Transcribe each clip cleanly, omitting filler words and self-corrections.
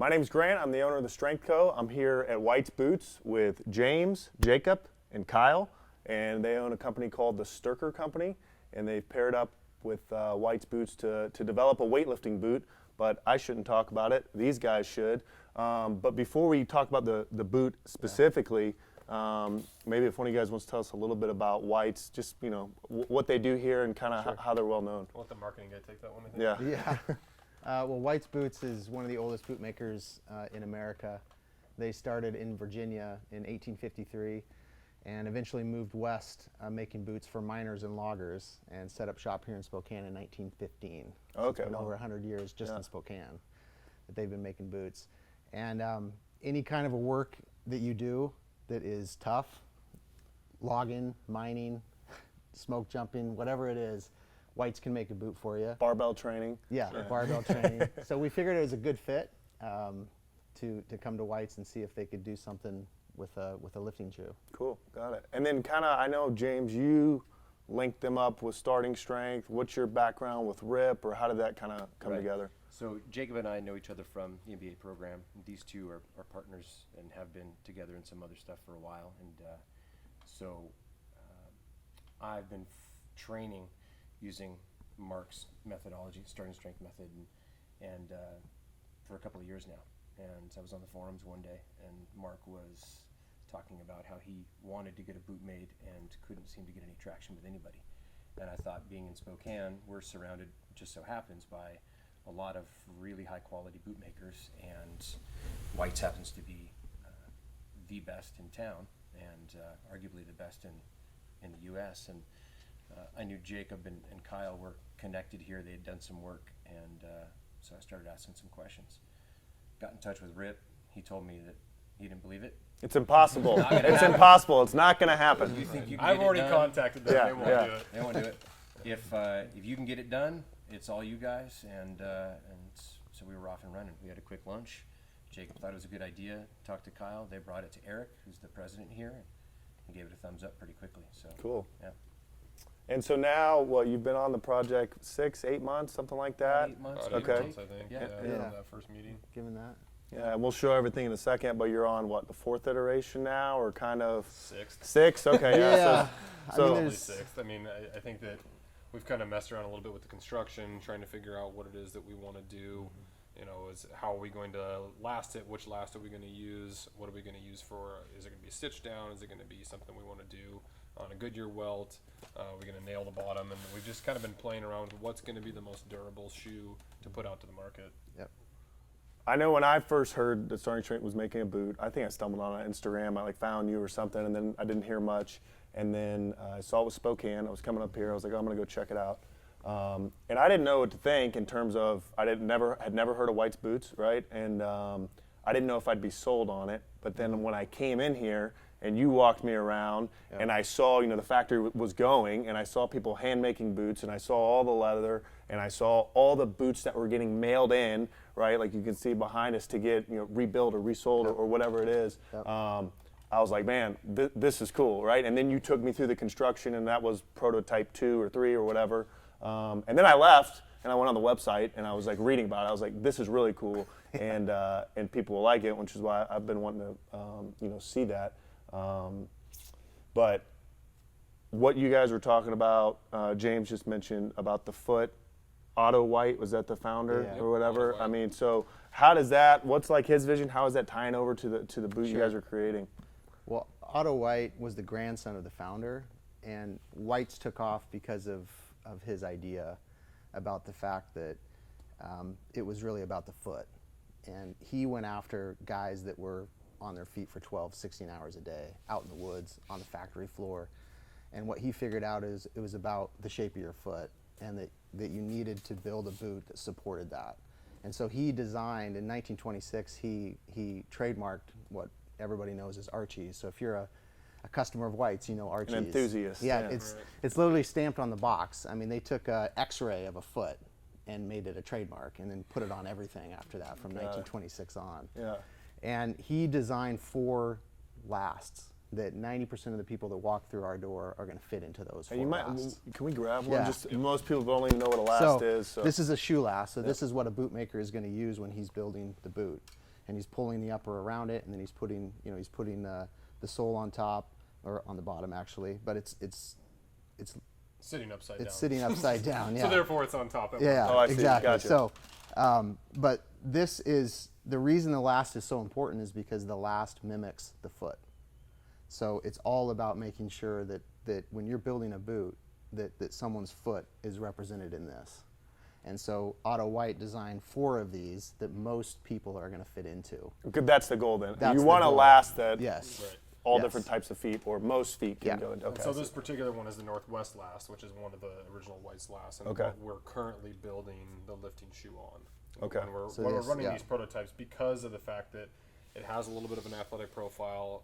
My name's Grant. I'm the owner of the Strength Co. I'm here at White's Boots with James, Jacob, and Kyle, and they own a company called the Sterkur Company, and they've paired up with White's Boots to develop a weightlifting boot, but I shouldn't talk about it. These guys should. But before we talk about the boot specifically, maybe if one of you guys wants to tell us a little bit about White's, just what they do here and kind of how they're well known. I'll let the marketing guy take that one, I think. Yeah. Well, White's Boots is one of the oldest boot makers in America. They started in Virginia in 1853 and eventually moved west making boots for miners and loggers and set up shop here in Spokane in 1915. Okay. It's been over 100 years just in Spokane that they've been making boots. And any kind of a work that you do that is tough, logging, mining, smoke jumping, whatever it is, White's can make a boot for you. Barbell training. Yeah, barbell training. So we figured it was a good fit to come to White's and see if they could do something with a lifting shoe. Cool, got it. And then I know, James, you linked them up with Starting Strength. What's your background with RIP, or how did that kind of come together? So Jacob and I know each other from the MBA program. These two are partners and have been together in some other stuff for a while. And so I've been training using Mark's methodology, Starting Strength method, and for a couple of years now. And I was on the forums one day, and Mark was talking about how he wanted to get a boot made and couldn't seem to get any traction with anybody. And I thought, being in Spokane, we're surrounded, just so happens, by a lot of really high quality boot makers, and White's happens to be the best in town and arguably the best in the US. And I knew Jacob and Kyle were connected here. They had done some work, and so I started asking some questions. Got in touch with Rip. He told me that he didn't believe it. It's impossible. It's impossible. It's not going to happen. You think you can I've get it already done? contacted them. They won't do it. They won't do it. If you can get it done, it's all you guys. And so we were off and running. We had a quick lunch. Jacob thought it was a good idea. Talked to Kyle. They brought it to Eric, who's the president here, and gave it a thumbs up pretty quickly. So Cool. Yeah. And so now, you've been on the project 6-8 months, something like that? 8 months. About 8 Okay. months, I think. Yeah. Yeah. Yeah. That first meeting. Given that. Yeah, and we'll show everything in a second, but you're on, the 4th iteration now, or kind of? Sixth. 6? Okay, Yeah. So, I mean, Probably there's- sixth. I mean, I think that we've kind of messed around a little bit with the construction, trying to figure out what it is that we want to do. How are we going to last it? Which last are we going to use? What are we going to use for? Is it going to be a stitch down? Is it going to be something we want to do on a Goodyear welt? We're going to nail the bottom, and we've just kind of been playing around with what's going to be the most durable shoe to put out to the market. Yep. I know when I first heard that Starting Strength was making a boot, I think I stumbled on it on Instagram. I found you or something, and then I didn't hear much. And then I saw it was Spokane. I was coming up here. I was like, I'm going to go check it out. And I didn't know what to think in terms of had never heard of White's Boots, right? And I didn't know if I'd be sold on it. But then when I came in here and you walked me around, and I saw the factory was going, and I saw people hand making boots, and I saw all the leather, and I saw all the boots that were getting mailed in, right? Like you can see behind us, to get rebuilt or resold or whatever it is. Yep. I was like, man, this is cool, right? And then you took me through the construction, and that was prototype 2 or 3 or whatever. And then I left, and I went on the website, and I was reading about it. I was like, this is really cool, and people will like it, which is why I've been wanting to see that. But what you guys were talking about, James just mentioned about the foot. Otto White, was that the founder or whatever? I mean, so how does that? What's his vision? How is that tying over to the boot you guys are creating? Well, Otto White was the grandson of the founder, and White's took off because of his idea about the fact that it was really about the foot. And he went after guys that were on their feet for 12, 16 hours a day, out in the woods, on the factory floor. And what he figured out is it was about the shape of your foot, and that you needed to build a boot that supported that. And so he designed, in 1926, he trademarked what everybody knows as Archie's. So if you're a customer of White's, you know Archie's. An enthusiast. Yeah, it's literally stamped on the box. I mean, they took an X-ray of a foot and made it a trademark, and then put it on everything after that from 1926 on. Yeah. And he designed 4 lasts that 90% of the people that walk through our door are going to fit into those 4 lasts. Can we grab one? Yeah. Just most people don't even know what a last is. So this is a shoe last. So this is what a boot maker is going to use when he's building the boot. and he's pulling the upper around it, and then he's putting the sole on top or on the bottom actually, but it's Sitting upside down. sitting upside down. Yeah. So therefore, it's on top. Yeah, Oh, I see. exactly. Gotcha. So, but this is the reason the last is so important is because the last mimics the foot. So it's all about making sure that when you're building a boot, that someone's foot is represented in this. And so Otto White designed 4 of these that most people are going to fit into. Good, that's the goal then. That's You the want to goal. last that Yes. Right. all Yes. different types of feet, or most feet can Yeah. go into. And Okay. so this particular one is the Northwest last, which is one of the original White's last, and Okay. what we're currently building the lifting shoe on. Okay. And we're, So when this- we're running yeah. these prototypes because of the fact that it has a little bit of an athletic profile,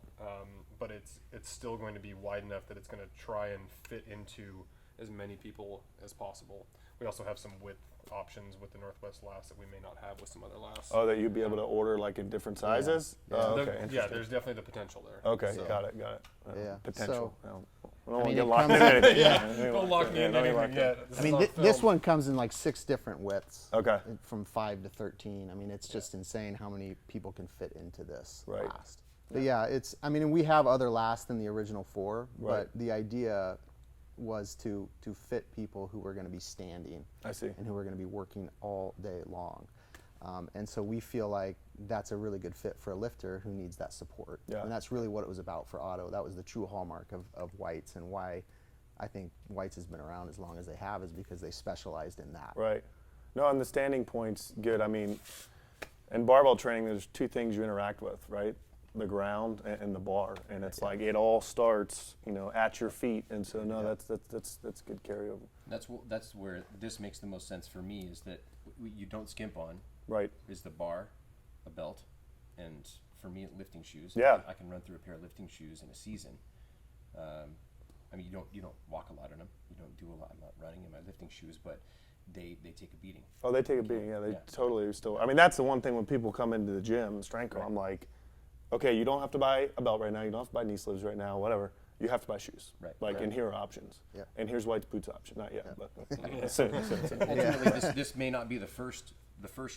but it's still going to be wide enough that it's going to try and fit into as many people as possible. We also have some width options with the Northwest last that we may not have with some other lasts. Oh, that you'd be able to order like in different sizes. Yeah. Oh, So okay. there- yeah, Interesting. there's definitely the potential there. Okay, So- got it. Yeah. Potential. So- I don't want to mean, get it locked comes- in anything. Yeah, don't lock me Yeah, in don't get anything locked in. yet. I mean, this one comes in like 6 different widths. Okay. From 5 to 13. I mean, it's just insane how many people can fit into this Right. last. But yeah, I mean, we have other lasts than the original 4, Right. but the idea was to fit people who were going to be standing I see. and who were going to be working all day long. And so we feel like that's a really good fit for a lifter who needs that support. Yeah. And that's really what it was about for Otto. That was the true hallmark of White's, and why I think White's has been around as long as they have is because they specialized in that. Right. No, and the standing point's good. I mean, in barbell training, there's 2 things you interact with, right? The ground and the bar, and it's like it all starts, at your feet. And so no, that's good carryover. That's where this makes the most sense for me, is that you don't skimp on Right. is the bar, a belt, and for me, lifting shoes. Yeah. I can run through a pair of lifting shoes in a season. I mean, you don't walk a lot in them. You don't do a lot. I'm not running in my lifting shoes, but they take a beating. Oh, they take a beating. Yeah, they Yeah. totally are still. I mean, that's the one thing when people come into the gym, Strength Coach, Right. I'm like, okay, you don't have to buy a belt right now. You don't have to buy knee sleeves right now. Whatever. You have to buy shoes. Right. Like, Right. and here are options. Yeah. And here's White's boots option. Not yet, but soon. Ultimately, this may not be the first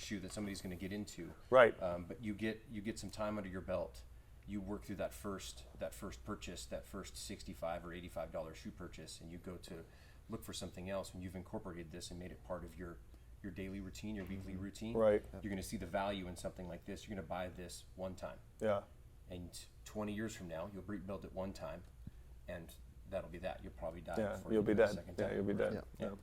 shoe that somebody's going to get into. Right. But you get some time under your belt. You work through that first purchase, that first $65 or $85 shoe purchase, and you go to look for something else. When you've incorporated this and made it part of your daily routine, your weekly routine, Right. you're going to see the value in something like this. You're going to buy this one time, Yeah. and 20 years from now, you'll rebuild it one time, and that'll be that. You'll probably die. Yeah. before You'll be do it a dead. second Yeah, time. you'll be dead. Yeah. Yeah.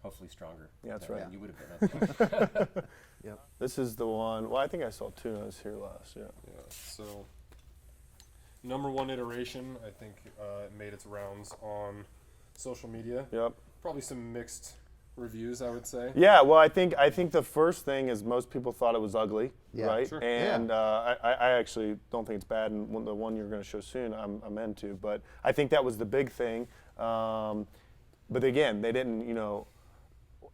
Hopefully stronger. Yeah, that's than right. You would have been. Yep. This is the one. Well, I think I saw 2 notes here last. Yeah. Yeah, so number 1 iteration, I think, made its rounds on social media. Yep. Probably some mixed reviews, I would say. Yeah, well, I think the first thing is most people thought it was ugly, Yeah. right? Sure. And I actually don't think it's bad, and the one you're going to show soon, I'm into. But I think that was the big thing. But again, they didn't,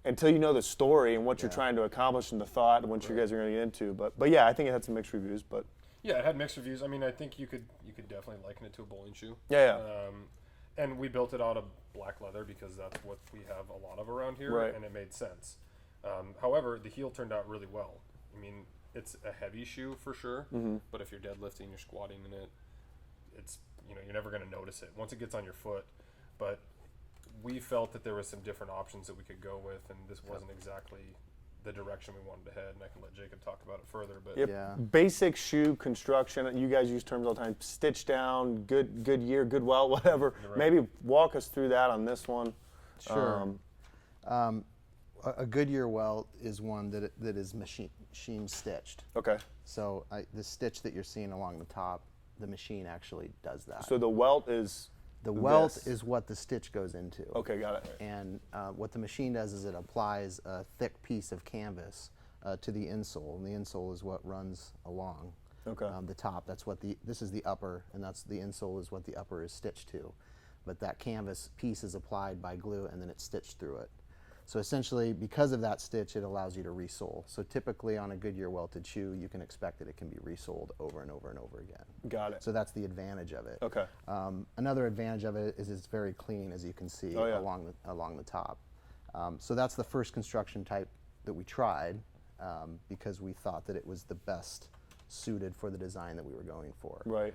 until you know the story and what you're Yeah. trying to accomplish and the thought and what you guys are going to get into. But yeah, I think it had some mixed reviews. But Yeah, it had mixed reviews. I mean, I think you could definitely liken it to a bowling shoe. yeah. And we built it out of black leather because that's what we have a lot of around here, Right. and it made sense. However, the heel turned out really well. I mean, it's a heavy shoe for sure, but if you're deadlifting, you're squatting in it, it's you're never going to notice it once it gets on your foot. But we felt that there was some different options that we could go with, and this wasn't exactly the direction we wanted to head. And I can let Jacob talk about it further. But Yep. Yeah. Basic shoe construction. You guys use terms all the time. Stitch down, good year, good welt, whatever. Right. Maybe walk us through that on this one. Sure. A Goodyear welt is one that is machine stitched. Okay. So the stitch that you're seeing along the top, the machine actually does that. So the welt is the welt this. is what the stitch goes into. Okay, got it. And what the machine does is it applies a thick piece of canvas to the insole, and the insole is what runs along Okay. the top. That's what this is the upper, and that's the insole is what the upper is stitched to. But that canvas piece is applied by glue, and then it's stitched through it. So essentially, because of that stitch, it allows you to resole. So typically on a Goodyear welted shoe, you can expect that it can be resoled over and over and over again. Got it. So that's the advantage of it. Okay. Another advantage of it is it's very clean, as you can see Oh, yeah. along the top. So that's the first construction type that we tried because we thought that it was the best suited for the design that we were going for. Right.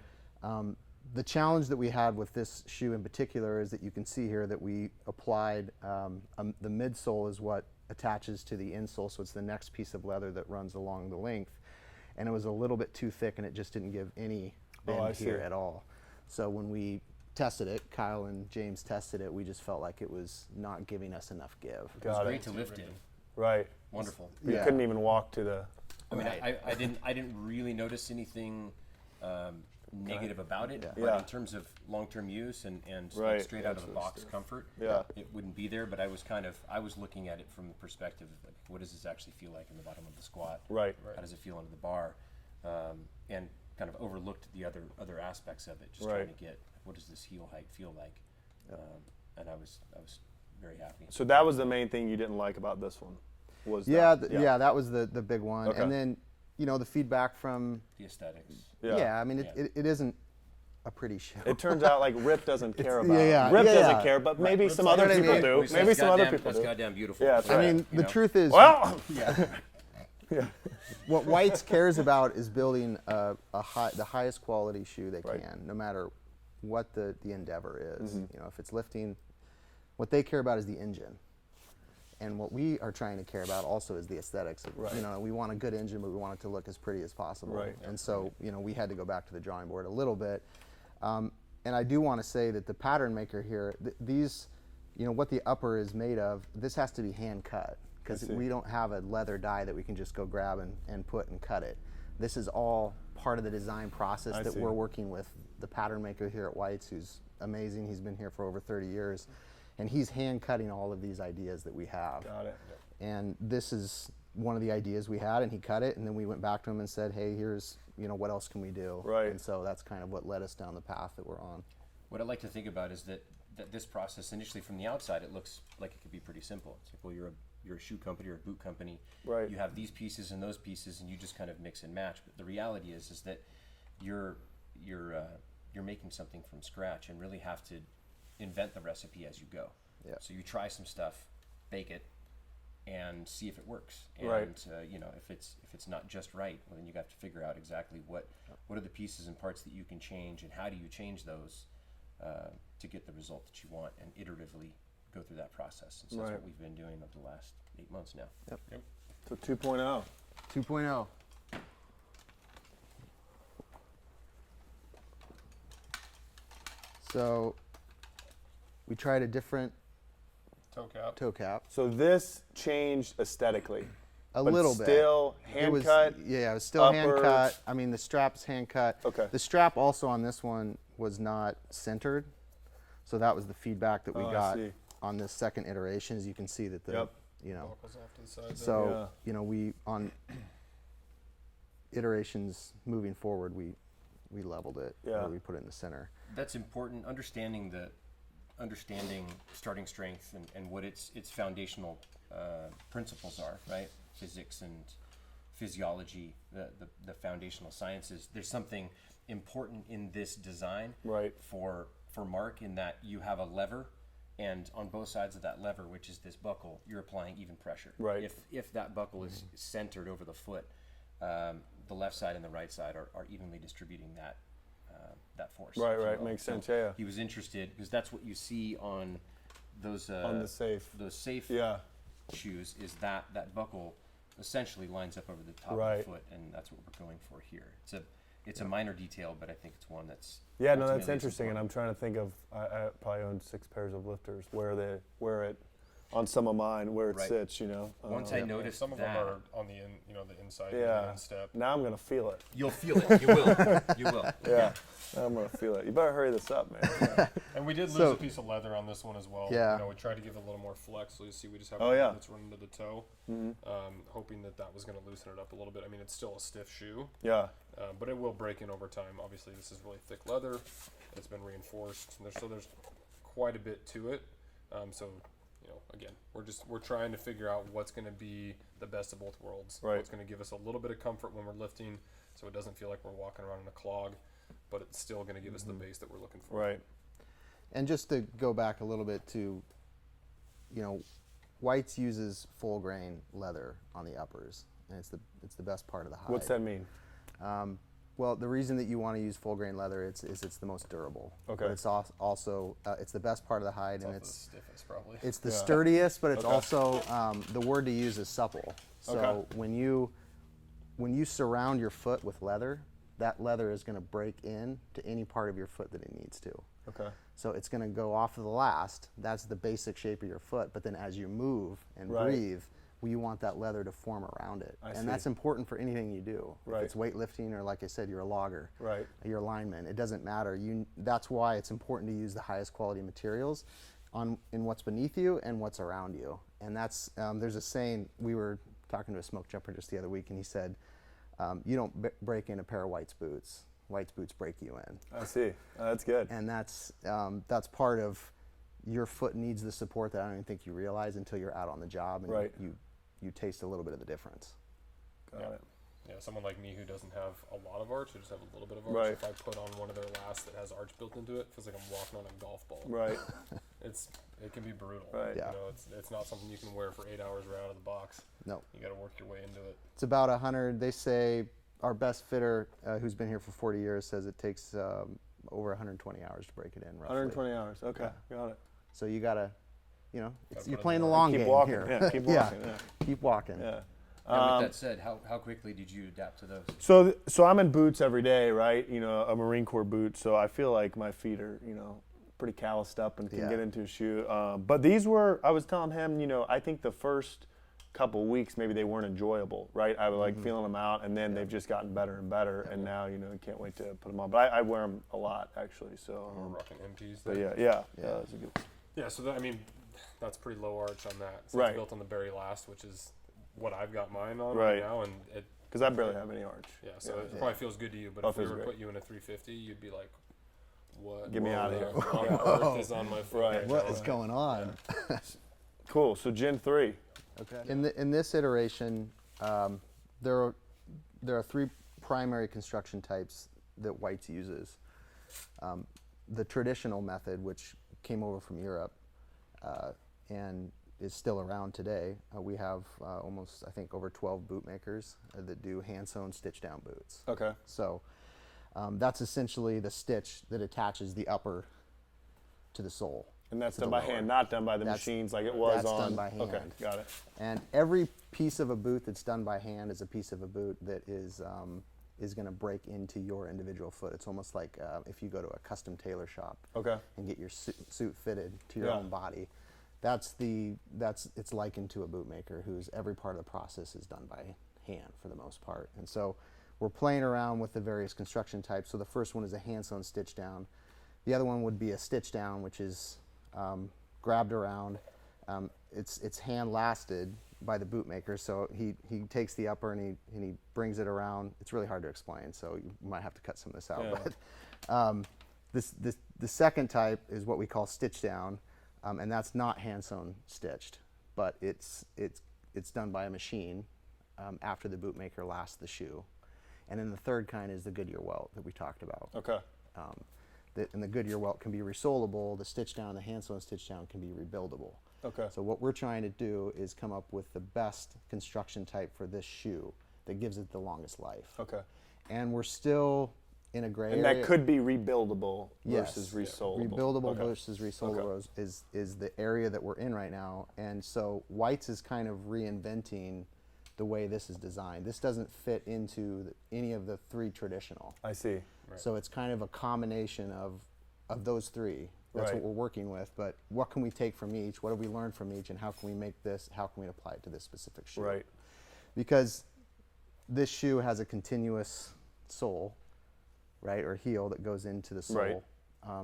The challenge that we had with this shoe in particular is that you can see here that we applied the midsole is what attaches to the insole, so it's the next piece of leather that runs along the length, and it was a little bit too thick and it just didn't give any bend here at all. So when we tested it, Kyle and James tested it, we just felt like it was not giving us enough give. It was great to lift in. Right. Wonderful. You couldn't even walk to the. I mean, I didn't really notice anything negative about it, but Yeah. in terms of long-term use and Right. straight out of the box comfort, Yeah. it wouldn't be there. But I was looking at it from the perspective of, like, what does this actually feel like in the bottom of the squat? Right. How does it feel under the bar? And kind of overlooked the other aspects of it, just Right. trying to get what does this heel height feel like, and I was very happy. So that was the main thing you didn't like about this one. Was Yeah, that? that was the big one. Okay. And then, the feedback from, The aesthetics. I mean, it isn't a pretty shoe. It turns out like Rip doesn't care about. yeah, Rip yeah, doesn't yeah. care, but maybe Rip's some like, other you know what I people mean? do. Maybe some other people That's do. goddamn beautiful. Yeah, that's I right. mean, the truth is, Well, what White's cares about is building the highest quality shoe they Right. can, no matter what the endeavor is. Mm-hmm. If it's lifting, what they care about is the engine. And what we are trying to care about also is the aesthetics. We want a good engine, but we want it to look as pretty as possible. Right. And so, we had to go back to the drawing board a little bit. And I do want to say that the pattern maker here, these, what the upper is made of, this has to be hand cut, because I see. we don't have a leather die that we can just go grab and put and cut it. This is all part of the design process I that see. we're working with the pattern maker here at White's, who's amazing. He's been here for over 30 years. And he's hand cutting all of these ideas that we have. got it. And this is one of the ideas we had, and he cut it, and then we went back to him and said, hey, here's, what else can we do? Right. And so that's kind of what led us down the path that we're on. What I like to think about is that this process, initially from the outside, it looks like it could be pretty simple. It's like, well, you're a shoe company or a boot company. Right. You have these pieces and those pieces, and you just kind of mix and match. But the reality is that you're making something from scratch and really have to invent the recipe as you go. Yeah. So you try some stuff, bake it, and see if it works. And Right. if it's not just right, well, then you have to figure out exactly what are the pieces and parts that you can change, and how do you change those to get the result that you want, and iteratively go through that process. And so that's Right. what we've been doing over the last 8 months now. So 2.0. 2.0. So we tried a different Toe cap. toe cap. So this changed aesthetically. A but little bit. Still It hand was, cut. Yeah, it was still hand uppers. cut. I mean, the strap's hand cut. Okay. The strap also on this one was not centered, so that was the feedback that we Oh, I got see. on this second iteration. As you can see that the, Yep. Buckles off to the side. so we on iterations moving forward, we leveled it. Yeah. Or we put it in the center. That's important. Understanding starting strength and what its foundational principles are, right? Physics and physiology, the foundational sciences. There's something important in this design, Right. for Mark, in that you have a lever, and on both sides of that lever, which is this buckle, you're applying even pressure. Right. If that buckle is centered over the foot, the left side and the right side are evenly distributing that force. Right, if you right. will. Makes So sense. Yeah. He was interested because that's what you see on those On the safe. those safe Yeah. shoes, is that buckle essentially lines up over the top of Right. the foot, and that's what we're going for here. It's a minor detail, but I think it's one that's Yeah, no, that's ultimately interesting, and I'm trying to think of. I probably own 6 pairs of lifters. Where it on some of mine, where it Right. sits. Once I noticed Some of that, them are on the the inside, Yeah. the instep. Now I'm gonna feel it. you'll feel it. You will. You will. Yeah. Now I'm gonna feel it. You better hurry this up, man. And we did lose So- a piece of leather on this one as well. Yeah. We tried to give it a little more flex. So you see, we just have Oh, one yeah. that's running to the toe, hoping that was going to loosen it up a little bit. I mean, it's still a stiff shoe, Yeah. but it will break in over time. Obviously, this is really thick leather. It's been reinforced, and there's quite a bit to it. Again, we're trying to figure out what's going to be the best of both worlds. Right. What's going to give us a little bit of comfort when we're lifting, so it doesn't feel like we're walking around in a clog, but it's still going to give us the base that we're looking for. Right. And just to go back a little bit to, White's uses full grain leather on the uppers, and it's the best part of the hide. What's that mean? Well, the reason that you want to use full grain leather is it's the most durable. Okay. But it's also it's the best part of the hide, and Also it's the stiffest probably. it's the Yeah. sturdiest, but it's Okay. also the word to use is supple. So Okay. when you surround your foot with leather, that leather is going to break in to any part of your foot that it needs to. Okay. So it's going to go off of the last. That's the basic shape of your foot. But then as you move and Right. breathe, you want that leather to form around it. I and see. that's important for anything you do. Right. If it's weightlifting or, like I said, you're a logger, Right. you're a lineman, it doesn't matter. That's why it's important to use the highest quality materials in what's beneath you and what's around you. And that's there's a saying, we were talking to a smoke jumper just the other week, and he said, you don't break in a pair of White's boots. White's boots break you in. I see. That's good. And that's part of your foot needs the support that I don't even think you realize until you're out on the job and Right. you taste a little bit of the difference. Got Yeah. it. Yeah, someone like me who doesn't have a lot of arch, who just have a little bit of arch, Right. if I put on one of their lasts that has arch built into it, it feels like I'm walking on a golf ball. Right. It can be brutal. Right. Yeah. You know, it's not something you can wear for 8 hours right out of the box. No, You got to work your way into it. it's about 100. They say our best fitter, who's been here for 40 years, says it takes over 120 hours to break it in, roughly. 120 hours. Okay. Got it. So you gotta, Gotta you're put in playing the the long Keep game walking. here. Yeah. Keep walking. Yeah. Keep walking. Yeah. Now, with that said, how quickly did you adapt to those? So I'm in boots every day, right? You know, a Marine Corps boot. So I feel like my feet are, pretty calloused up and can Yeah. get into a shoe. But these were, I was telling him, I think the first couple weeks maybe they weren't enjoyable, right? I was like feeling them out, and then they've just gotten better and better. And now, I can't wait to put them on. But I wear them a lot actually. So, We're rocking MTs. but there. yeah, that's a good. Yeah, so that's pretty low arch on that. So Right. It's built on the very last, which is what I've got mine on Right. right now, and it. Because I barely have any arch. Yeah, so it probably feels good to you, but Oh, if we feels were to great. put you in a 350, you'd be like, "What? Get me what outta the here." fuck earth is on my foot?" Right. right What now? is going on? Cool. So Gen 3. Okay. In this iteration, there are three primary construction types that White's uses. The traditional method, which came over from Europe and is still around today, we have almost, I think, over 12 boot makers that do hand-sewn stitch-down boots. Okay. So that's essentially the stitch that attaches the upper to the sole. And that's to done the by lower. hand, not done by the That's- machines like it was that's on. done by Okay, hand. got it. And every piece of a boot that's done by hand is a piece of a boot that is going to break into your individual foot. It's almost like if you go to a custom tailor shop Okay. and get your suit fitted to your Yeah. own body. It's likened to a boot maker whose every part of the process is done by hand for the most part. And so we're playing around with the various construction types. So the first one is a hand-sewn stitch down. The other one would be a stitch down, which is grabbed around. It's hand lasted by the boot maker. So he takes the upper and he brings it around. It's really hard to explain, so you might have to cut some of this out. Yeah. But the second type is what we call stitch down, and that's not hand sewn stitched, but it's done by a machine after the boot maker lasts the shoe. And then the third kind is the Goodyear welt that we talked about. Okay. And the Goodyear welt can be resolable. The stitch down, the hand sewn stitch down can be rebuildable. Okay. So what we're trying to do is come up with the best construction type for this shoe that gives it the longest life. Okay. And we're still in a gray And area. that could be rebuildable Yes. versus resolable. Rebuildable Okay. versus resolable is the area that we're in right now. And so White's is kind of reinventing the way this is designed. This doesn't fit into any of the three traditional. I see. Right. So it's kind of a combination of those three. That's Right. what we're working with. But what can we take from each? What have we learned from each? And how can we make this, how can we apply it to this specific shoe? Right. Because this shoe has a continuous sole, right, or heel that goes into the sole. Right.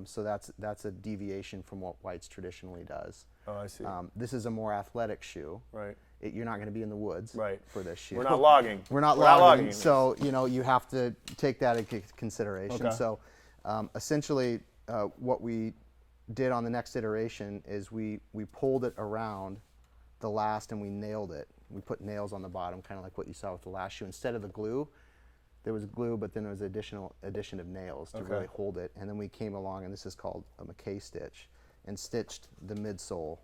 So that's a deviation from what White's traditionally does. Oh, I see. This is a more athletic shoe. Right. You're not going to be in the woods Right. for this shoe. We're not logging. We're not We're not logging. logging. So you have to take that into consideration. Okay. So essentially, what we did on the next iteration is we pulled it around the last and we nailed it. We put nails on the bottom, kind of like what you saw with the last shoe. Instead of the glue, there was glue, but then there was addition of nails to Okay. really hold it. And then we came along, and this is called a McKay stitch, and stitched the midsole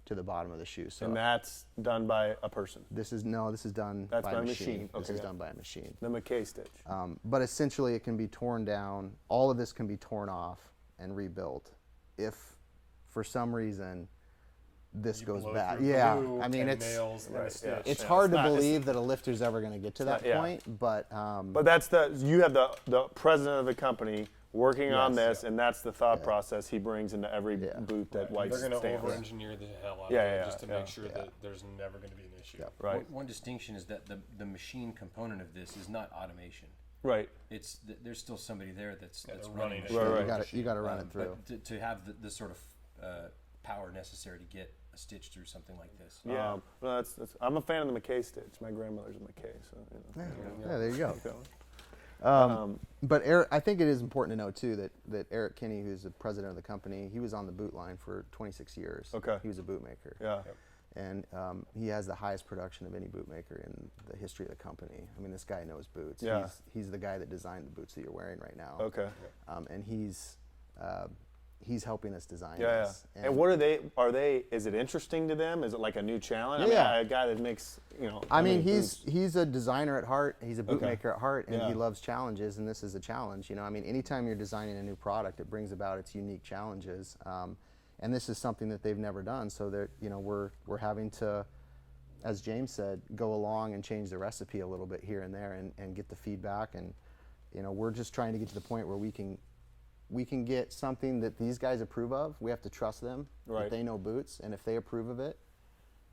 to the bottom of the shoe. So And that's done by a person. this is done That's by by a a machine. machine. This Okay, is yeah. done by a machine. The McKay stitch. But essentially, it can be torn down. All of this can be torn off and rebuilt if, for some reason, this You goes blow bad. through Yeah, glue I mean, and it's nails and right, stitch. yeah. it's Yeah, hard it's to not- believe that a lifter's ever going to get to that not- yeah. point. But But that's you have the president of the company working on Yes. this, and that's the thought process he brings into every Yeah. boot that They're White's going to stands. over-engineer the hell out Yeah, of it yeah, just to yeah. make sure that there's never going to be an issue. Yep. Right, One distinction is that the machine component of this is not automation. right, It's there's still somebody there that's they're running running the it. Right, machine. right. you got to run it through. But to have the sort of power necessary to get a stitch through something like this. yeah. Well, that's, I'm a fan of the McKay stitch. My grandmother's a McKay, so you know. Yeah, there you go. Keep going. But Eric, I think it is important to know too that Eric Kinney, who's the president of the company, he was on the boot line for 26 years. Okay. He was a boot maker. Yeah, And he has the highest production of any boot maker in the history of the company. I mean, this guy knows boots. Yeah. He's the guy that designed the boots that you're wearing right now. okay. And he's helping us design Yeah, yeah. this. And what are they, is it interesting to them? Is it like a new challenge? Yeah. I mean, a guy that makes, I mean, boots. he's a designer at heart. He's a boot Okay. maker at heart, and Yeah. he loves challenges. And this is a challenge. I mean, anytime you're designing a new product, it brings about its unique challenges. And this is something that they've never done. So that we're having to, as James said, go along and change the recipe a little bit here and there, and get the feedback. And we're just trying to get to the point where we can get something that these guys approve of. We have to trust them Right. that they know boots, and if they approve of it,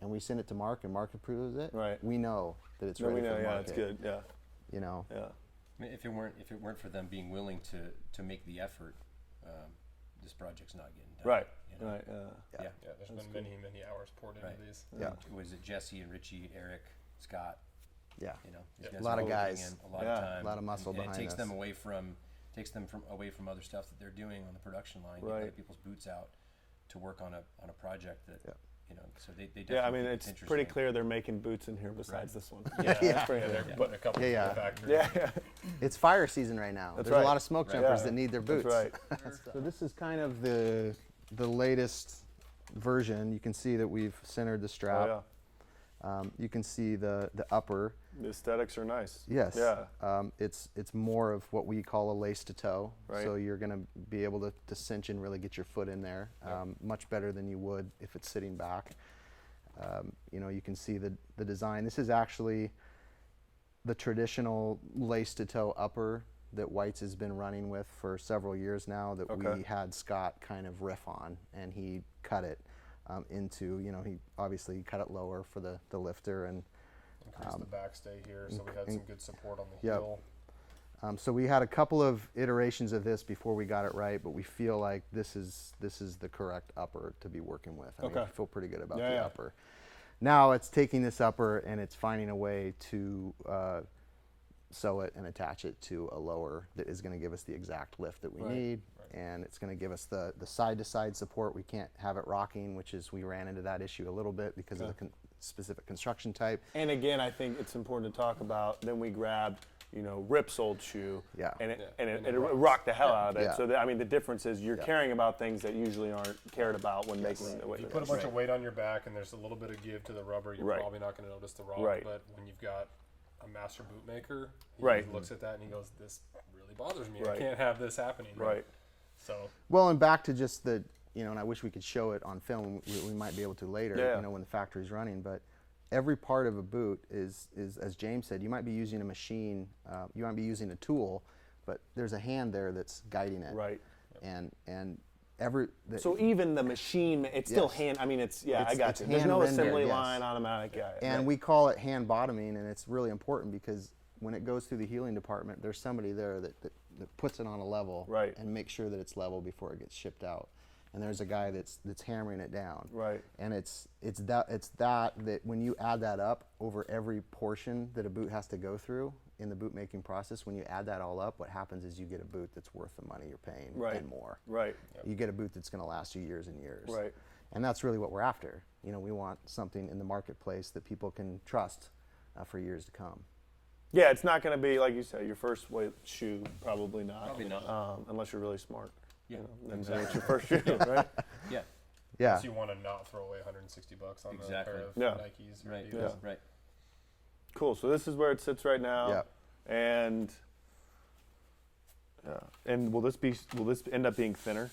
and we send it to Mark, and Mark approves it, Right. we know that it's No, ready we for know, the yeah, market. it's good, yeah, Yeah. yeah. I mean, if it weren't for them being willing to make the effort, this project's not getting done. Right, you know? right, Yeah. Yeah, there's been many hours poured into Right. these. Yeah. Was it Jesse and Richie, Eric, Scott? Yeah. These Yeah. guys A lot are of putting guys. in a lot Yeah. of time, A lot of muscle and behind it takes us. them away from other stuff that they're doing on the production line. Get Right. other people's boots out to work on a project that Yeah. So they definitely Yeah, I mean, think it's pretty interesting. clear they're making boots in here besides Right. this one. Yeah, That's pretty they're clear. putting a couple Yeah, in yeah. the factory. Yeah, yeah. It's fire season right now. That's There's right. a lot of smoke Right. jumpers Yeah. that need their boots. That's right. So this is kind of the latest version. You can see that we've centered the strap. Oh, You can see the upper. yeah. The aesthetics are nice. Yes. Yeah. It's more of what we call a lace to toe. Right. So you're going to be able to cinch and really get your foot in there, much better than you would if it's sitting back. You can see the design. This is actually the traditional lace to toe upper that White's has been running with for several years now, that Okay. we had Scott kind of riff on, and he cut it into, he obviously cut it lower for the lifter, and Increase the backstay here, so we had some good support on the Yep. heel. so we had a couple of iterations of this before we got it right, but we feel like this is the correct upper to be working with. I mean, Okay. I feel pretty good about Yeah, the yeah. upper. Now it's taking this upper and it's finding a way to sew it and attach it to a lower that is going to give us the exact lift that we Right. need, and it's going to give us the side-to-side support. We can't have it rocking, which is, we ran into that issue a little bit because of the specific construction type. And again, I think it's important to talk about, then we grabbed, Rip's old shoe, Yeah. and it, Yeah. and it, And and it it rocks. rocked the hell out of it. Yeah. So, the difference is you're Yeah. caring about things that usually aren't cared about when making the weight. If you put a bunch of weight on your back and there's a little bit of give to the rubber, you're Right. probably not going to notice the rock. Right. But when you've got a master boot maker, he Right. looks at that and he goes, "This really bothers me. Right. I can't have this happening." Right. So Well, and back to just the, and I wish we could show it on film. We might be able to later, Yeah. when the factory's running. But every part of a boot is, as James said, you might be using a machine, you might be using a tool, but there's a hand there that's guiding it. Right. And So even the machine, it's still Yes. hand. I mean, I It's- got it's you. There's no hand rendered, assembly yes. line, automatic. Yeah. and we call it hand bottoming, and it's really important because when it goes through the healing department, there's somebody there that puts it on a level, Right. and makes sure that it's level before it gets shipped out. And there's a guy that's hammering it down. Right. And it's that when you add that up over every portion that a boot has to go through in the boot making process, when you add that all up, what happens is you get a boot that's worth the money you're paying Right. and more. Right. You get a boot that's going to last you years and years. Right. And that's really what we're after. We want something in the marketplace that people can trust for years to come. Yeah, it's not going to be like you said, your first weight shoe. Probably not. Probably not. Unless you're really smart. Yeah, Then it's your first shoe, right? Yeah. Yeah. So you want to not throw away $160 on Exactly. a pair of Yeah. Nikes or Right. Adidas. Right. Cool. So this is where it sits right now. Yep. And and will this end up being thinner?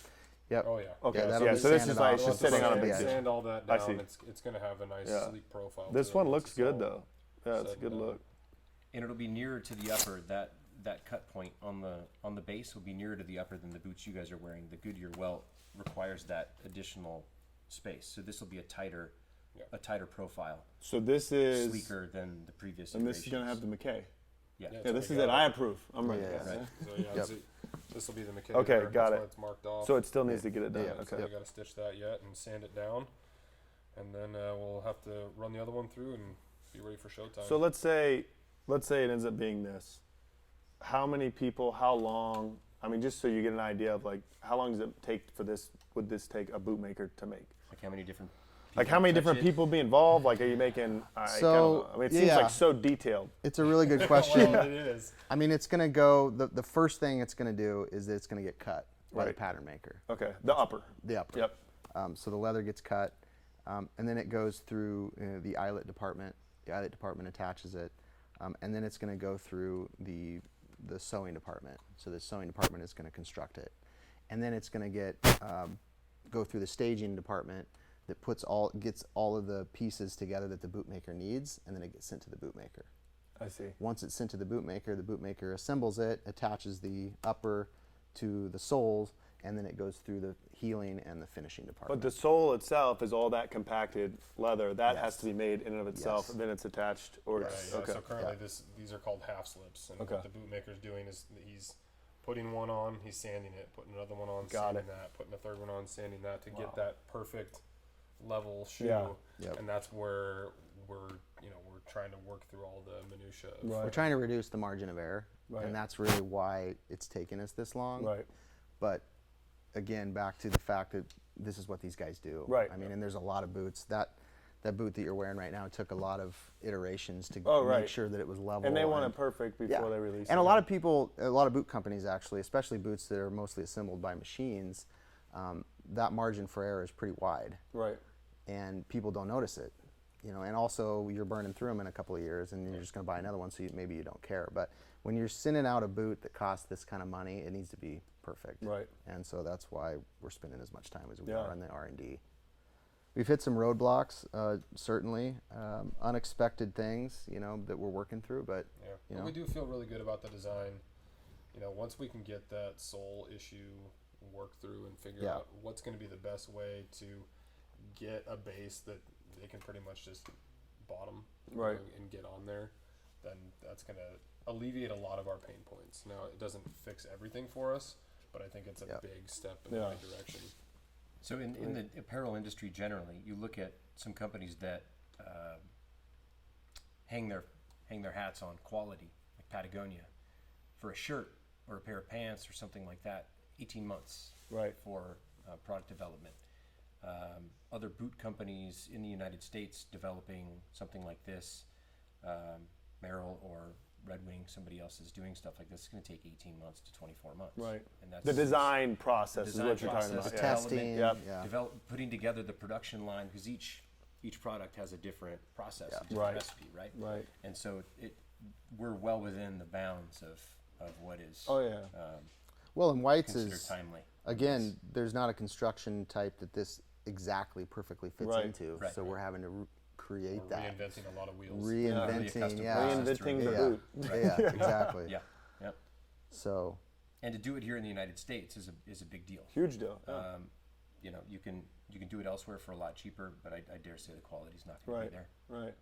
Yep. Oh, yeah. Okay. Yeah, so, that'll be so this is sanded like off. it's just We'll sitting on a sand big the edge. dish. Sand all that I down. see. It's going to have a nice, Yeah. sleek profile. This to it one once looks it's all good though. Yeah, it's a said good and done. look. And it'll be nearer to the upper. That cut point on the base will be nearer to the upper than the boots you guys are wearing. The Goodyear welt requires that additional space, so this will be a tighter profile, So this is sleeker than the previous. and this is gonna have the McKay. yeah. Yeah. Yeah, this we is got it. it. I approve. I'm ready. Yeah, guys. right. So yeah, Yep. this will be the McKay. Okay, there. got That's it. why it's marked off. So it still needs to get it done. Yeah, Okay. So we got to stitch that yet and sand it down, and then we'll have to run the other one through and be ready for showtime. So let's say it ends up being this. How many people? How long? I mean, just so you get an idea of like how long does it take for this? Would this take a bootmaker to make? Like how many different? Like how many touch different it? people be involved? Like, are you making? So, I mean, it seems yeah. like so detailed. It's a really good question. Well, it is. I mean, it's going to go, the first thing it's going to do is that it's going to get cut by the Right. pattern maker, Okay, the upper. the upper. Yep. So the leather gets cut, and then it goes through the eyelet department. The eyelet department attaches it, and then it's going to go through the sewing department. So the sewing department is going to construct it, and then it's going to go through the staging department that gets all of the pieces together that the bootmaker needs, and then it gets sent to the bootmaker. I see. Once it's sent to the bootmaker assembles it, attaches the upper to the soles, and then it goes through the healing and the finishing But department. the sole itself is all that compacted leather that has Yes. to be made in and of itself. Yes. And then it's attached, or Right, it's, yeah, okay. So currently, these are called half slips, and Okay. what the bootmaker's doing is he's putting one on, he's sanding it, putting another one on, Got sanding it. that, putting a third one on, sanding that to Wow. get that perfect level shoe. Yeah. Yep. And that's where we're trying to work through all the minutia. Of Right. We're trying to reduce the margin of error, Right. and that's really why it's taken us this long. Right. But again, back to the fact that this is what these guys do. Right. I mean, and there's a lot of boots. That boot that you're wearing right now took a lot of iterations to Oh, make right. sure that it was level. And they want it perfect before they release it. And a lot of people, a lot of boot companies actually, especially boots that are mostly assembled by machines, that margin for error is pretty wide, Right. and people don't notice it. And also you're burning through them in a couple of years, and you're just going to buy another one, so maybe you don't care. But when you're sending out a boot that costs this kind of money, it needs to be perfect. Right. And so that's why we're spending as much time as we Yeah. are on the R&D. We've hit some roadblocks, certainly, unexpected things, that we're working through, but Yeah, you but know. we do feel really good about the design. Once we can get that sole issue worked through and figure Yeah. out what's going to be the best way to get a base that they can pretty much just bottom Right. and get on there, then that's going to alleviate a lot of our pain points. Now, it doesn't fix everything for us, but I think it's a Yeah. big step in the Yeah. right direction. So in the apparel industry generally, you look at some companies that hang their hats on quality, like Patagonia, for a shirt or a pair of pants or something like that, 18 months Right. for product development. Other boot companies in the United States developing something like this, Merrill or Red Wing, somebody else is doing stuff like this. It's going to take 18 months to 24 months. Right. And that's The design process design is what you're talking process, about. the Yeah. testing, Yep. yeah. putting together the production line, because each product has a different process, Yeah. a different Right. recipe, right? Right. And so we're well within the bounds of what is Oh yeah. Well, and whites considered is, timely. again, there's not a construction type that this exactly perfectly fits Right. into, Right. so we're having to create We're that. reinventing a lot of wheels. Really a Reinventing, custom yeah. process Reinventing through the it. boot. Yeah, exactly. Yeah, yeah. So, And to do it here in the United States is a big deal. Huge deal. Yeah. You can do it elsewhere for a lot cheaper, but I dare say the quality's not going to Right. be there. Right.